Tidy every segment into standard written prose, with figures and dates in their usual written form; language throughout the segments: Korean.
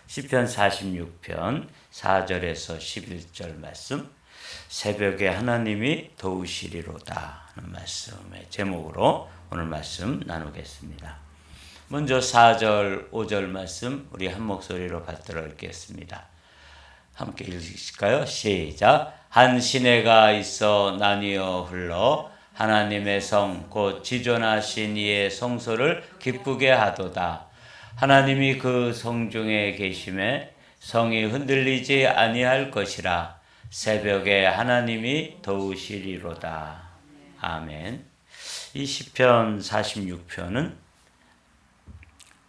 시편 46편 4절에서 11절 말씀, 새벽에 하나님이 도우시리로다 하는 말씀의 제목으로 오늘 말씀 나누겠습니다. 먼저 4절, 5절 말씀 우리 한 목소리로 받들어 읽겠습니다. 함께 읽으실까요? 시작. 한 시내가 있어 나뉘어 흘러 하나님의 성 곧 지존하신 이의 성소를 기쁘게 하도다. 하나님이 그 성중에 계심에 성이 흔들리지 아니할 것이라. 새벽에 하나님이 도우시리로다. 아멘. 이 시편 46편은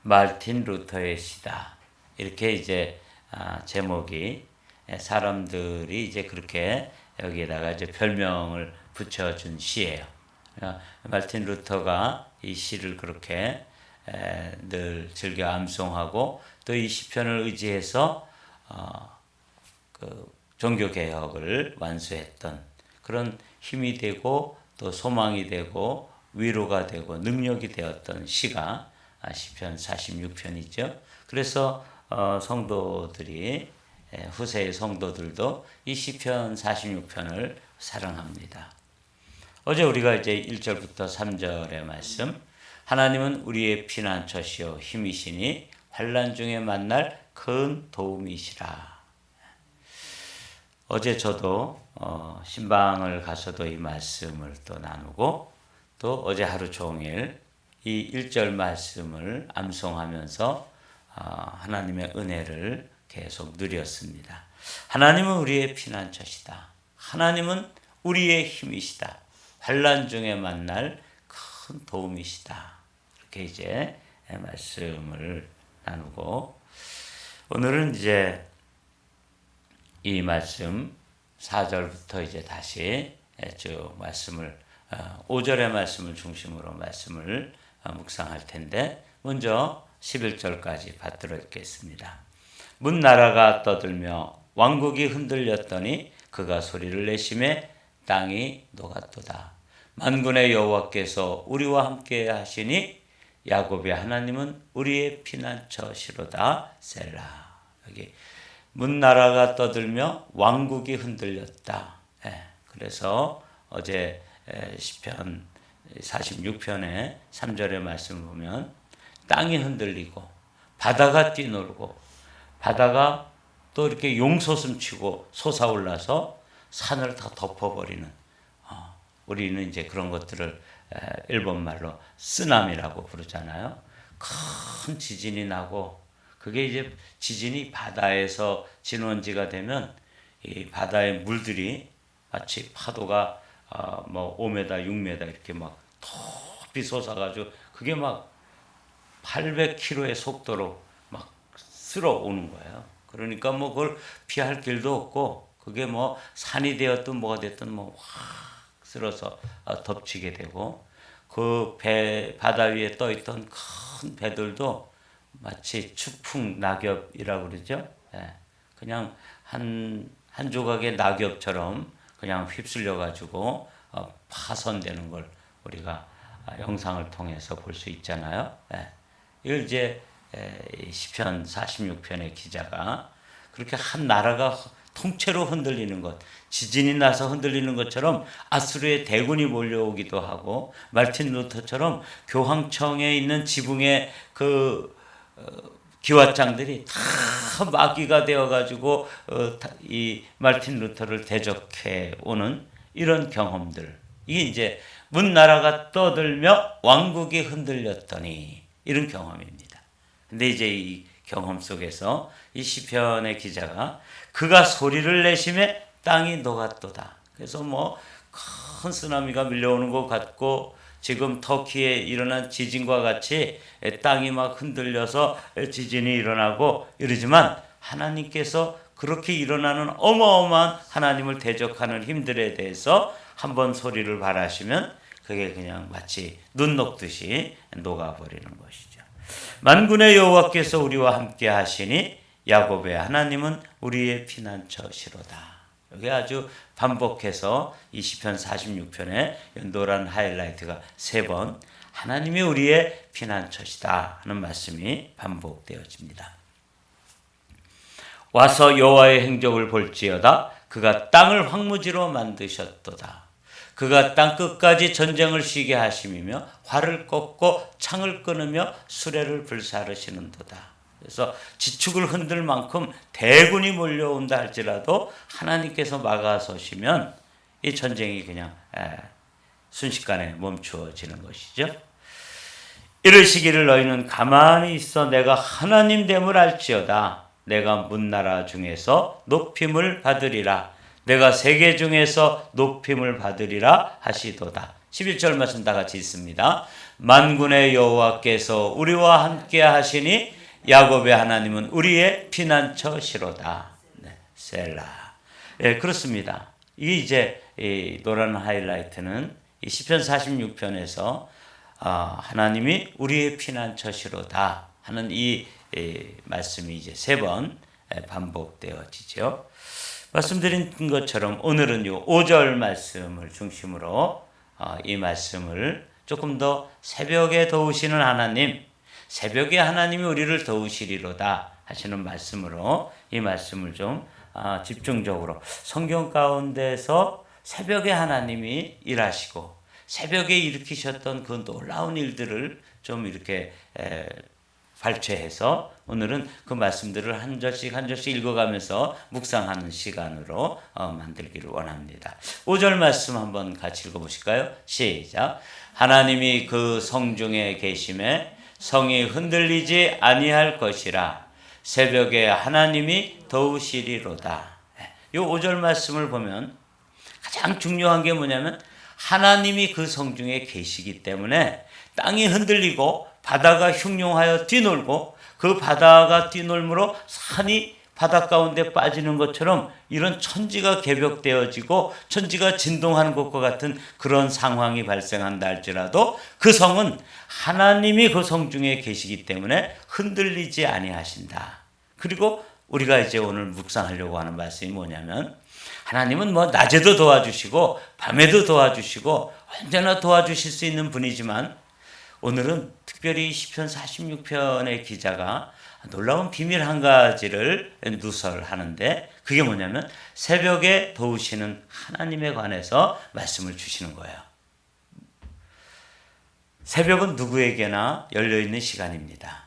마르틴 루터의 시다. 이렇게 이제 제목이, 사람들이 이제 그렇게 여기에다가 이제 별명을 붙여준 시예요. 마르틴 루터가 이 시를 그렇게 늘 즐겨 암송하고 또 이 시편을 의지해서 그 종교 개혁을 완수했던 그런 힘이 되고 또 소망이 되고 위로가 되고 능력이 되었던 시가 시편 46편이죠. 그래서 성도들이, 후세의 성도들도 이 시편 46편을 사랑합니다. 어제 우리가 이제 1절부터 3절의 말씀, 하나님은 우리의 피난처시요 힘이시니 환난 중에 만날 큰 도움이시라. 어제 저도 신방을 가서도 이 말씀을 또 나누고 또 어제 하루 종일 이 1절 말씀을 암송하면서 하나님의 은혜를 계속 누렸습니다. 하나님은 우리의 피난처시다. 하나님은 우리의 힘이시다. 환난 중에 만날 큰 도움이시다. 이렇게 이제 말씀을 나누고, 오늘은 이제 이 말씀 4절부터 이제 다시 쭉 말씀을 5절의 말씀을 중심으로 말씀을 묵상할 텐데, 먼저 11절까지 받들어 읽겠습니다. 문 나라가 떠들며 왕국이 흔들렸더니 그가 소리를 내심에 땅이 녹았도다. 만군의 여호와께서 우리와 함께 하시니 야곱의 하나님은 우리의 피난처시로다. 셀라. 여기 문 나라가 떠들며 왕국이 흔들렸다. 그래서 어제 시편 46편의 3절의 말씀을 보면 땅이 흔들리고 바다가 뛰놀고 바다가 또 이렇게 용솟음치고 솟아올라서 산을 다 덮어버리는, 우리는 이제 그런 것들을 일본 말로 쓰나미라고 부르잖아요. 큰 지진이 나고, 그게 이제 지진이 바다에서 진원지가 되면 이 바다의 물들이 마치 파도가 뭐 5m, 6m 이렇게 막 높이 솟아가지고 그게 막 800km의 속도로 막 쓸어오는 거예요. 그러니까 뭐 그걸 피할 길도 없고, 그게 뭐 산이 되었든 뭐가 됐든 뭐 확 쓸어서 덮치게 되고, 그 바다 위에 떠 있던 큰 배들도 마치 추풍 낙엽이라고 그러죠. 그냥 한 조각의 낙엽처럼 그냥 휩쓸려 가지고 파손되는 걸 우리가 영상을 통해서 볼 수 있잖아요. 이걸 이제 시편 46편의 기자가 그렇게 한 나라가 통째로 흔들리는 것, 지진이 나서 흔들리는 것처럼 아수르의 대군이 몰려오기도 하고, 마르틴 루터처럼 교황청에 있는 지붕의 그 기와장들이 다 마귀가 되어가지고 이 마르틴 루터를 대적해 오는 이런 경험들, 이게 이제 문 나라가 떠들며 왕국이 흔들렸더니 이런 경험입니다. 근데 이제 이 경험 속에서 이 시편의 기자가 그가 소리를 내심에 땅이 녹았도다. 그래서 뭐 큰 쓰나미가 밀려오는 것 같고, 지금 터키에 일어난 지진과 같이 땅이 막 흔들려서 지진이 일어나고 이러지만, 하나님께서 그렇게 일어나는 어마어마한 하나님을 대적하는 힘들에 대해서 한번 소리를 발하시면 그게 그냥 마치 눈 녹듯이 녹아버리는 것이죠. 만군의 여호와께서 우리와 함께 하시니 야곱의 하나님은 우리의 피난처시로다. 여기 아주 반복해서 이 시편 46편에 노란 하이라이트가 3번 하나님이 우리의 피난처시다 하는 말씀이 반복되어집니다. 와서 여호와의 행적을 볼지어다. 그가 땅을 황무지로 만드셨도다. 그가 땅 끝까지 전쟁을 쉬게 하심이며 활을 꺾고 창을 끊으며 수레를 불사르시는도다. 그래서 지축을 흔들 만큼 대군이 몰려온다 할지라도 하나님께서 막아서시면 이 전쟁이 그냥 순식간에 멈추어지는 것이죠. 이르시기를 너희는 가만히 있어 내가 하나님 됨을 알지어다. 내가 문나라 중에서 높임을 받으리라. 내가 세계 중에서 높임을 받으리라 하시도다. 11절 말씀 다 같이 읽습니다. 만군의 여호와께서 우리와 함께 하시니 야곱의 하나님은 우리의 피난처시로다. 네, 셀라. 예, 그렇습니다. 이게 이제 이 노란 하이라이트는 이 시편 46편에서 하나님이 우리의 피난처시로다 하는 이 말씀이 이제 3번 반복되어지죠. 말씀드린 것처럼 오늘은 요 5절 말씀을 중심으로 이 말씀을 조금 더 새벽에 도우시는 하나님, 새벽에 하나님이 우리를 도우시리로다 하시는 말씀으로 이 말씀을 좀 집중적으로 성경 가운데서 새벽에 하나님이 일하시고 새벽에 일으키셨던 그 놀라운 일들을 좀 이렇게 발췌해서 오늘은 그 말씀들을 한 절씩 한 절씩 읽어가면서 묵상하는 시간으로 만들기를 원합니다. 5절 말씀 한번 같이 읽어보실까요? 시작. 하나님이 그 성중에 계심에 성이 흔들리지 아니할 것이라. 새벽에 하나님이 도우시리로다. 이 5절 말씀을 보면 가장 중요한 게 뭐냐면 하나님이 그 성중에 계시기 때문에 땅이 흔들리고 바다가 흉룡하여 뛰놀고 그 바다가 뛰놀므로 산이 바다 가운데 빠지는 것처럼 이런 천지가 개벽되어지고 천지가 진동하는 것과 같은 그런 상황이 발생한다 할지라도 그 성은 하나님이 그 성중에 계시기 때문에 흔들리지 아니하신다. 그리고 우리가 이제 오늘 묵상하려고 하는 말씀이 뭐냐면 하나님은 뭐 낮에도 도와주시고 밤에도 도와주시고 언제나 도와주실 수 있는 분이지만 오늘은 특별히 시편 46편의 기자가 놀라운 비밀 한 가지를 누설하는데 그게 뭐냐면 새벽에 도우시는 하나님에 관해서 말씀을 주시는 거예요. 새벽은 누구에게나 열려있는 시간입니다.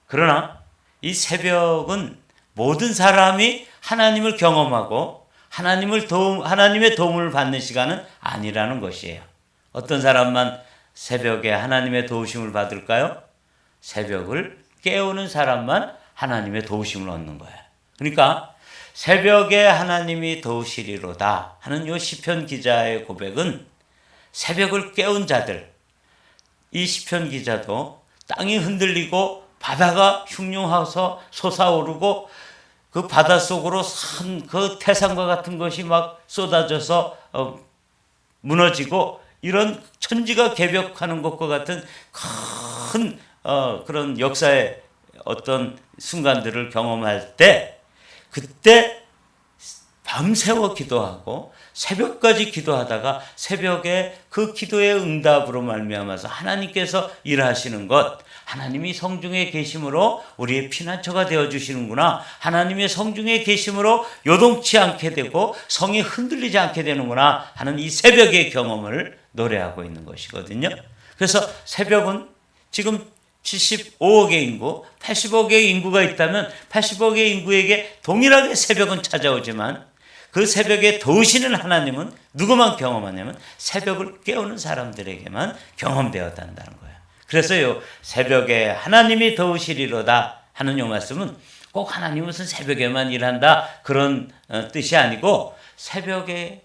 그러나 이 새벽은 모든 사람이 하나님을 경험하고 하나님의 도움을 받는 시간은 아니라는 것이에요. 어떤 사람만 새벽에 하나님의 도우심을 받을까요? 새벽을 깨우는 사람만 하나님의 도우심을 얻는 거예요. 그러니까 새벽에 하나님이 도우시리로다 하는 이 시편 기자의 고백은 새벽을 깨운 자들, 이 시편 기자도 땅이 흔들리고 바다가 흉흉해서 솟아오르고 그 바닷속으로 그 태산과 같은 것이 막 쏟아져서 무너지고 이런 천지가 개벽하는 것과 같은 큰 그런 역사의 어떤 순간들을 경험할 때 그때 밤새워 기도하고 새벽까지 기도하다가 새벽에 그 기도의 응답으로 말미암아서 하나님께서 일하시는 것, 하나님이 성중에 계심으로 우리의 피난처가 되어주시는구나, 하나님의 성중에 계심으로 요동치 않게 되고 성이 흔들리지 않게 되는구나 하는 이 새벽의 경험을 노래하고 있는 것이거든요. 그래서 새벽은 지금 75억의 인구, 80억의 인구가 있다면 80억의 인구에게 동일하게 새벽은 찾아오지만 그 새벽에 도우시는 하나님은 누구만 경험하냐면 새벽을 깨우는 사람들에게만 경험되었다는 거예요. 그래서요, 새벽에 하나님이 도우시리로다 하는 요 말씀은 꼭 하나님은 무슨 새벽에만 일한다 그런 뜻이 아니고 새벽에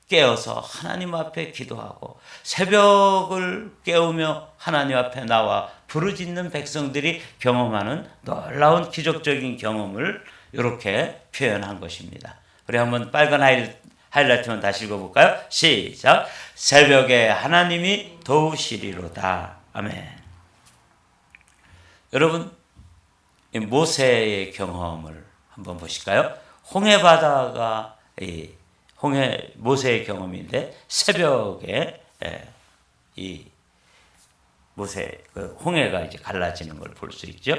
깨어서 하나님 앞에 기도하고 새벽을 깨우며 하나님 앞에 나와 부르짖는 백성들이 경험하는 놀라운 기적적인 경험을 이렇게 표현한 것입니다. 우리 한번 빨간 하이라이트만 다시 읽어볼까요? 시작. 새벽에 하나님이 도우시리로다. 아멘. 여러분, 모세의 경험을 한번 보실까요? 홍해바다가 모세의 경험인데 새벽에 이 홍해가 이제 갈라지는 걸 볼 수 있죠.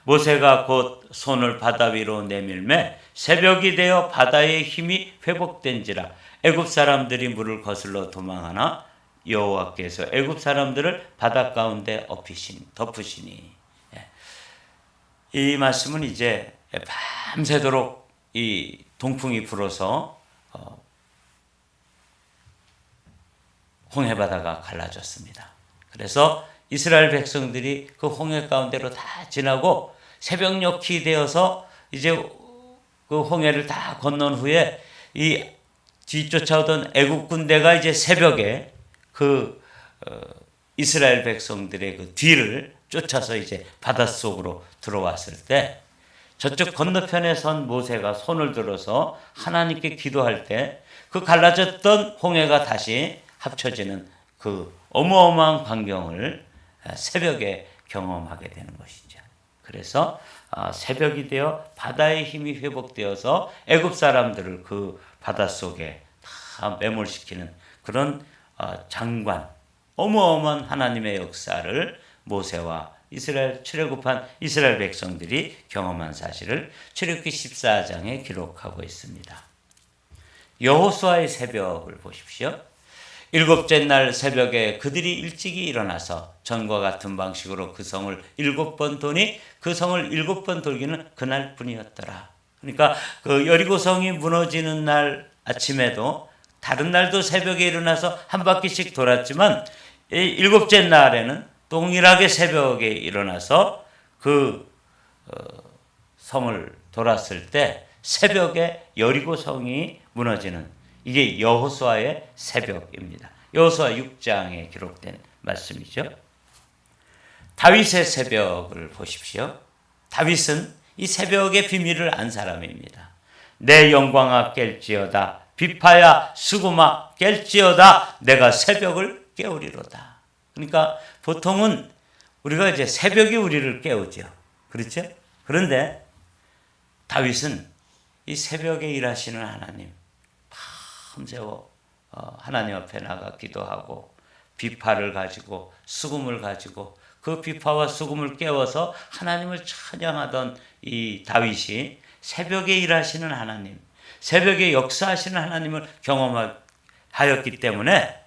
모세가 곧 손을 바다 위로 내밀매 새벽이 되어 바다의 힘이 회복된지라. 애굽 사람들이 물을 거슬러 도망하나 여호와께서 애굽 사람들을 바다 가운데 덮으시니. 이 말씀은 이제 밤새도록 이 동풍이 불어서 홍해 바다가 갈라졌습니다. 그래서 이스라엘 백성들이 그 홍해 가운데로 다 지나고 새벽녘이 되어서 이제 그 홍해를 다 건넌 후에 이 뒤쫓아오던 애국 군대가 이제 새벽에 그 이스라엘 백성들의 그 뒤를 쫓아서 이제 바닷속으로 들어왔을 때 저쪽 건너편에 선 모세가 손을 들어서 하나님께 기도할 때 그 갈라졌던 홍해가 다시 합쳐지는 그 어마어마한 광경을 새벽에 경험하게 되는 것이죠. 그래서 새벽이 되어 바다의 힘이 회복되어서 애굽 사람들을 그 바닷속에 다 매몰시키는 그런 장관, 어마어마한 하나님의 역사를 모세와 출애굽한 이스라엘 백성들이 경험한 사실을 출애굽기 14장에 기록하고 있습니다. 여호수아의 새벽을 보십시오. 일곱째 날 새벽에 그들이 일찍이 일어나서 전과 같은 방식으로 그 성을 7번 도니 그 성을 7번 돌기는 그날뿐이었더라. 그러니까 그 여리고성이 무너지는 날 아침에도 다른 날도 새벽에 일어나서 한 바퀴씩 돌았지만 일곱째 날에는 동일하게 새벽에 일어나서 그 성을 돌았을 때 새벽에 여리고성이 무너지는 이게 여호수아의 새벽입니다. 여호수아 6장에 기록된 말씀이죠. 다윗의 새벽을 보십시오. 다윗은 이 새벽의 비밀을 안 사람입니다. 내 영광아 깰지어다. 비파야 수구마 깰지어다. 내가 새벽을 깨우리로다. 그러니까 보통은 우리가 이제 새벽이 우리를 깨우죠. 그렇죠? 그런데 다윗은 이 새벽에 일하시는 하나님 밤새워 하나님 앞에 나가 기도하고 비파를 가지고 수금을 가지고 그 비파와 수금을 깨워서 하나님을 찬양하던 이 다윗이 새벽에 일하시는 하나님, 새벽에 역사하시는 하나님을 경험하였기 때문에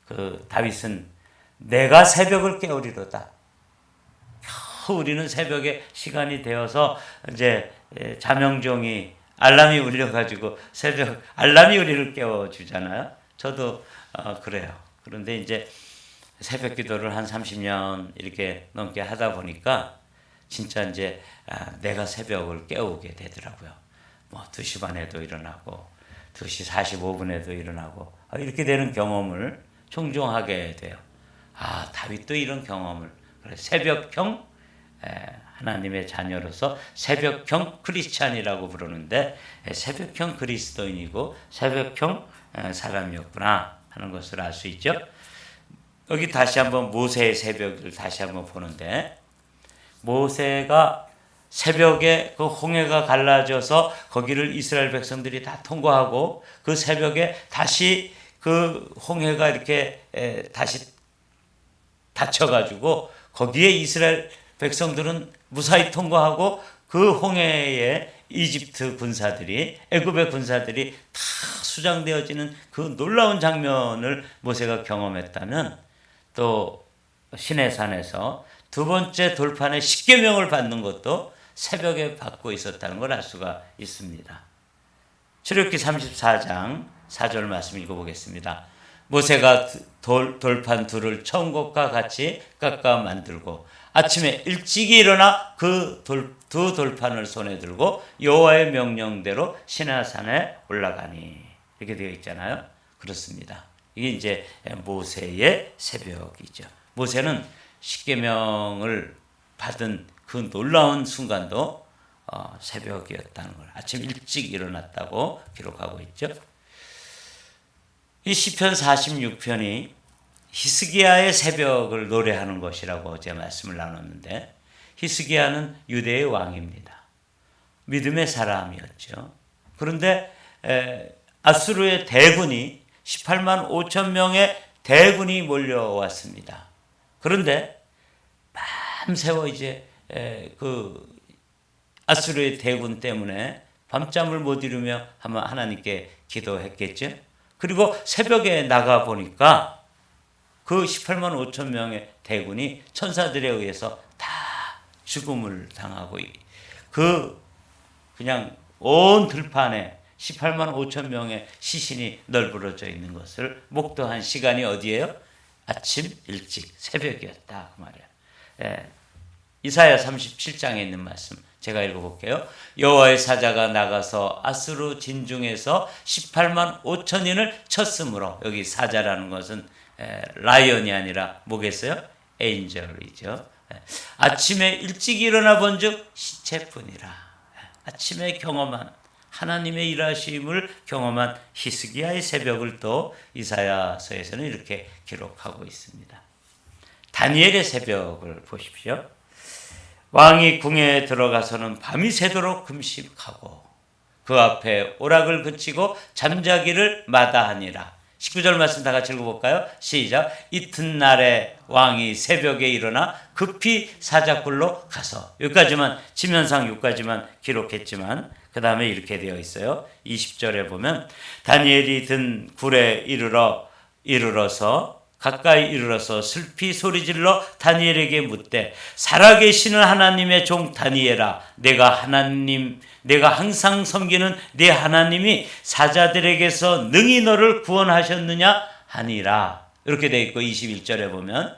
그 다윗은 내가 새벽을 깨우리로다. 우리는 새벽에 시간이 되어서 이제 자명종이 알람이 울려가지고 새벽 알람이 우리를 깨워주잖아요. 저도 그래요. 그런데 이제 새벽 기도를 한 30년 이렇게 넘게 하다 보니까 진짜 이제 내가 새벽을 깨우게 되더라고요. 뭐 2시 반에도 일어나고 2시 45분에도 일어나고 이렇게 되는 경험을 종종 하게 돼요. 다윗도 이런 경험을 새벽형 하나님의 자녀로서 새벽형 크리스찬이라고 부르는데 새벽형 그리스도인이고 새벽형 사람이었구나 하는 것을 알 수 있죠. 여기 다시 한번 모세의 새벽을 다시 한번 보는데 모세가 새벽에 그 홍해가 갈라져서 거기를 이스라엘 백성들이 다 통과하고 그 새벽에 다시 그 홍해가 이렇게 다시 닫혀가지고 거기에 이스라엘 백성들은 무사히 통과하고 그 홍해에 이집트 군사들이 애굽의 군사들이 다 수장되어지는 그 놀라운 장면을 모세가 경험했다면 또 시내산에서 두 번째 돌판의 십계명을 받는 것도 새벽에 받고 있었다는 걸 알 수가 있습니다. 출애굽기 34장 4절 말씀 읽어보겠습니다. 모세가 돌판 둘을 처음 것과 같이 깎아 만들고 아침에 일찍이 일어나 그 두 돌판을 손에 들고 여호와의 명령대로 시내산에 올라가니 이렇게 되어 있잖아요. 그렇습니다. 이게 이제 모세의 새벽이죠. 모세는 십계명을 받은 그 놀라운 순간도 새벽이었다는 걸 아침 일찍 일어났다고 기록하고 있죠. 이 시편 46편이 히스기야의 새벽을 노래하는 것이라고 어제 말씀을 나눴는데 히스기야는 유대의 왕입니다. 믿음의 사람이었죠. 그런데 아수르의 대군이 18만 5천 명의 대군이 몰려왔습니다. 그런데 밤새워 이제 그 아수르의 대군 때문에 밤잠을 못 이루며 하나님께 기도했겠죠. 그리고 새벽에 나가 보니까 그 18만 5천 명의 대군이 천사들에 의해서 다 죽음을 당하고 그냥 온 들판에 18만 5천 명의 시신이 널브러져 있는 것을 목도한 시간이 어디예요? 아침 일찍 새벽이었다 그 말이에요. 예. 이사야 37장에 있는 말씀 제가 읽어볼게요. 여호와의 사자가 나가서 아수르 진중에서 18만 5천인을 쳤으므로, 여기 사자라는 것은 라이언이 아니라 뭐겠어요? 에인절이죠. 아침에 일찍 일어나 본즉 시체뿐이라. 아침에 경험한 하나님의 일하심을 경험한 히스기야의 새벽을 또 이사야서에서는 이렇게 기록하고 있습니다. 다니엘의 새벽을 보십시오. 왕이 궁에 들어가서는 밤이 새도록 금식하고 그 앞에 오락을 그치고 잠자기를 마다하니라. 19절 말씀 다 같이 읽어볼까요? 시작. 이튿날에 왕이 새벽에 일어나 급히 사자굴로 가서, 여기까지만 지면상 여기까지만 기록했지만 그 다음에 이렇게 되어 있어요. 20절에 보면 다니엘이 든 굴에 이르러서 가까이 이르러서 슬피 소리질러 다니엘에게 묻되, 살아계시는 하나님의 종 다니엘아, 내가 항상 섬기는 네 하나님이 사자들에게서 능히 너를 구원하셨느냐 하니라. 이렇게 되어 있고 21절에 보면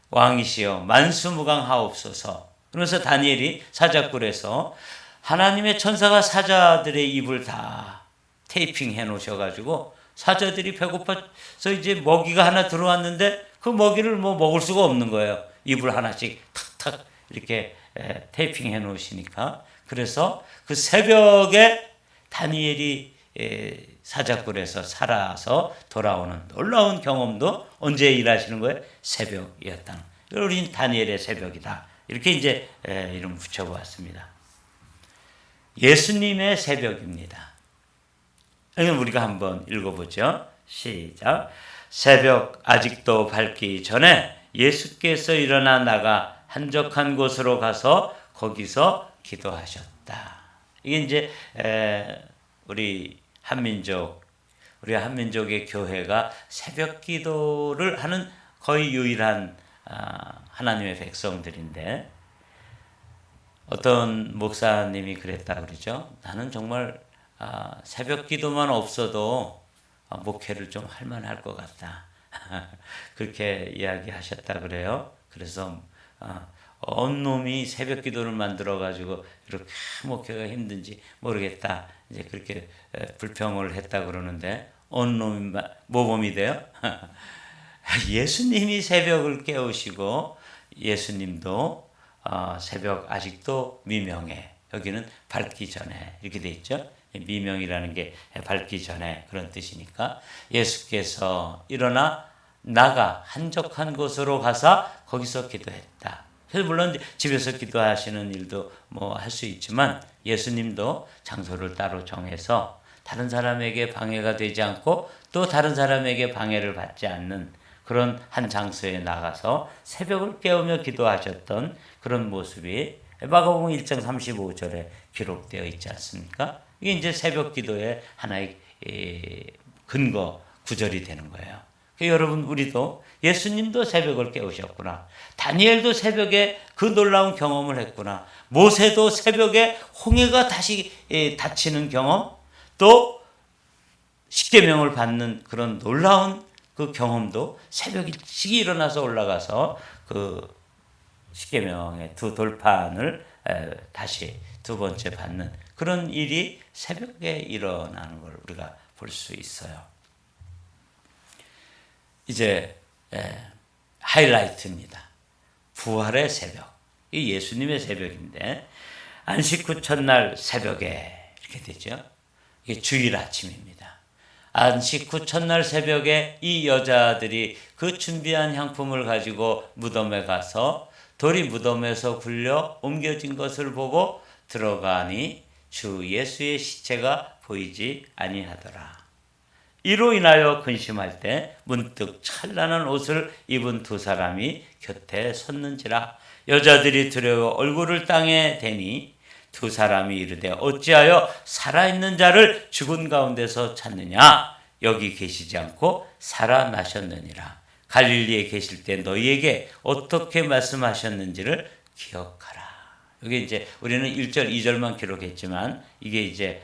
왕이시여 만수무강하옵소서. 그러면서 다니엘이 사자굴에서 하나님의 천사가 사자들의 입을 다 테이핑해 놓으셔가지고 사자들이 배고파서 이제 먹이가 하나 들어왔는데 그 먹이를 먹을 수가 없는 거예요. 입을 하나씩 탁탁 이렇게 테이핑해 놓으시니까. 그래서 그 새벽에 다니엘이 사자굴에서 살아서 돌아오는 놀라운 경험도 언제 일하시는 거예요? 새벽이었다는. 우린 다니엘의 새벽이다. 이렇게 이제 이름 붙여보았습니다. 예수님의 새벽입니다. 우리가 한번 읽어보죠. 시작. 새벽 아직도 밝기 전에 예수께서 일어나 나가 한적한 곳으로 가서 거기서 기도하셨다. 이게 이제 우리 한민족의 교회가 새벽 기도를 하는 거의 유일한 하나님의 백성들인데, 어떤 목사님이 그랬다 그러죠. 나는 정말 새벽 기도만 없어도 목회를 좀 할만할 것 같다. 그렇게 이야기하셨다 그래요. 그래서 어느 놈이 새벽 기도를 만들어 가지고 이렇게 목회가 힘든지 모르겠다. 이제 그렇게 불평을 했다 그러는데, 어느 놈이 모범이 돼요? 예수님이 새벽을 깨우시고, 예수님도 새벽 아직도 미명해. 여기는 밝기 전에 이렇게 돼 있죠. 미명이라는 게 밝기 전에 그런 뜻이니까, 예수께서 일어나 나가 한적한 곳으로 가서 거기서 기도했다. 그래서 물론 집에서 기도하시는 일도 할 수 있지만 예수님도 장소를 따로 정해서 다른 사람에게 방해가 되지 않고 또 다른 사람에게 방해를 받지 않는 그런 한 장소에 나가서 새벽을 깨우며 기도하셨던 그런 모습이 마가복음 1장 35절에 기록되어 있지 않습니까? 이게 이제 새벽 기도의 하나의 근거 구절이 되는 거예요. 여러분, 우리도 예수님도 새벽을 깨우셨구나. 다니엘도 새벽에 그 놀라운 경험을 했구나. 모세도 새벽에 홍해가 다시 닫히는 경험, 또 십계명을 받는 그런 놀라운 그 경험도 새벽 일찍 일어나서 올라가서 그 십계명의 두 돌판을 다시 두 번째 받는 그런 일이 새벽에 일어나는 걸 우리가 볼 수 있어요. 이제 하이라이트입니다. 부활의 새벽. 이 예수님의 새벽인데, 안식 후 첫날 새벽에 이렇게 되죠. 이게 주일 아침입니다. 안식 후 첫날 새벽에 이 여자들이 그 준비한 향품을 가지고 무덤에 가서 돌이 무덤에서 굴려 옮겨진 것을 보고 들어가니 주 예수의 시체가 보이지 아니하더라. 이로 인하여 근심할 때 문득 찬란한 옷을 입은 두 사람이 곁에 섰는지라. 여자들이 두려워 얼굴을 땅에 대니 두 사람이 이르되 어찌하여 살아있는 자를 죽은 가운데서 찾느냐? 여기 계시지 않고 살아나셨느니라. 갈릴리에 계실 때 너희에게 어떻게 말씀하셨는지를 기억하라. 여기 이제 우리는 1절, 2절만 기록했지만 이게 이제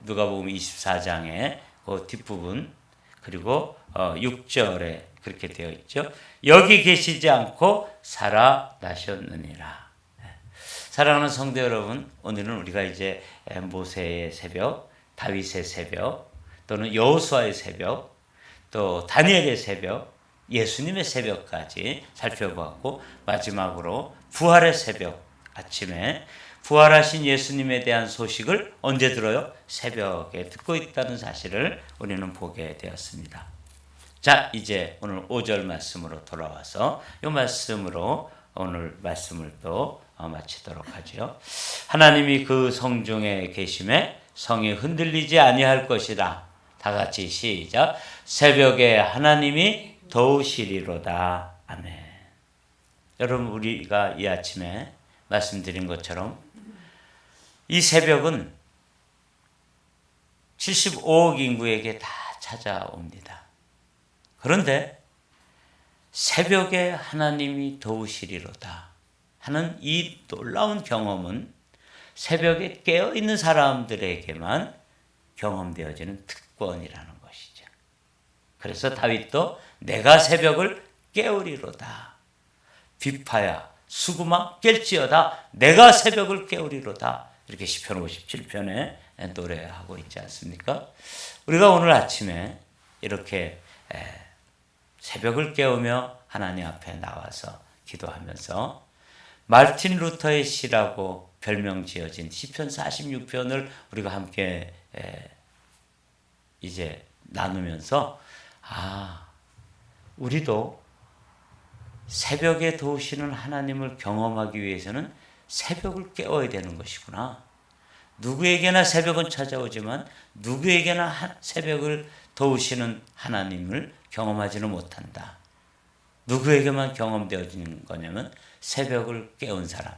누가복음 24장의 그 뒷부분 그리고 6절에 그렇게 되어 있죠. 여기 계시지 않고 살아나셨느니라. 사랑하는 성도 여러분, 오늘은 우리가 이제 모세의 새벽, 다윗의 새벽, 또는 여호수아의 새벽, 또 다니엘의 새벽, 예수님의 새벽까지 살펴보았고 마지막으로 부활의 새벽, 아침에 부활하신 예수님에 대한 소식을 언제 들어요? 새벽에 듣고 있다는 사실을 우리는 보게 되었습니다. 자, 이제 오늘 5절 말씀으로 돌아와서 이 말씀으로 오늘 말씀을 또 마치도록 하죠. 하나님이 그 성중에 계심에 성이 흔들리지 아니할 것이다. 다 같이 시작. 새벽에 하나님이 도우시리로다. 아멘. 여러분, 우리가 이 아침에 말씀드린 것처럼 이 새벽은 75억 인구에게 다 찾아옵니다. 그런데 새벽에 하나님이 도우시리로다 하는 이 놀라운 경험은 새벽에 깨어있는 사람들에게만 경험되어지는 특권이라는 것이죠. 그래서 다윗도 내가 새벽을 깨우리로다. 비파야 수구마 깰지어다. 내가 새벽을 깨우리로다. 이렇게 시편 57편에 노래하고 있지 않습니까? 우리가 오늘 아침에 이렇게 새벽을 깨우며 하나님 앞에 나와서 기도하면서 마르틴 루터의 시라고 별명 지어진 시편 46편을 우리가 함께 이제 나누면서 우리도 새벽에 도우시는 하나님을 경험하기 위해서는 새벽을 깨워야 되는 것이구나. 누구에게나 새벽은 찾아오지만 누구에게나 새벽을 도우시는 하나님을 경험하지는 못한다. 누구에게만 경험되어지는 거냐면 새벽을 깨운 사람,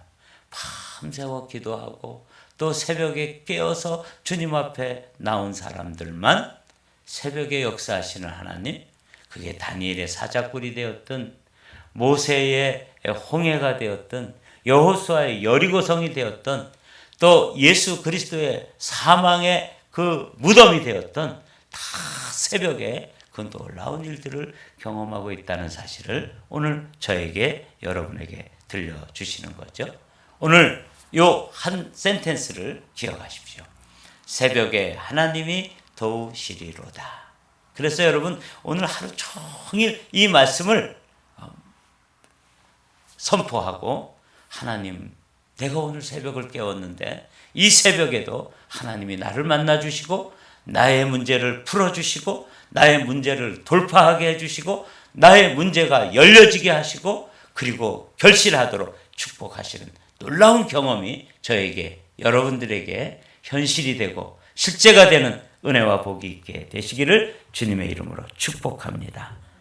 밤새워 기도하고 또 새벽에 깨어서 주님 앞에 나온 사람들만 새벽에 역사하시는 하나님, 그게 다니엘의 사자굴이 되었든 모세의 홍해가 되었든 여호수아의 여리고성이 되었든 또 예수 그리스도의 사망의 그 무덤이 되었든 다 새벽에 그 놀라운 일들을 경험하고 있다는 사실을 오늘 저에게 여러분에게 들려주시는 거죠. 오늘 요 한 센텐스를 기억하십시오. 새벽에 하나님이 도우시리로다. 그래서 여러분 오늘 하루 종일 이 말씀을 선포하고 하나님, 내가 오늘 새벽을 깨웠는데 이 새벽에도 하나님이 나를 만나주시고 나의 문제를 풀어주시고 나의 문제를 돌파하게 해주시고 나의 문제가 열려지게 하시고 그리고 결실하도록 축복하시는 놀라운 경험이 저에게 여러분들에게 현실이 되고 실제가 되는 은혜와 복이 있게 되시기를 주님의 이름으로 축복합니다.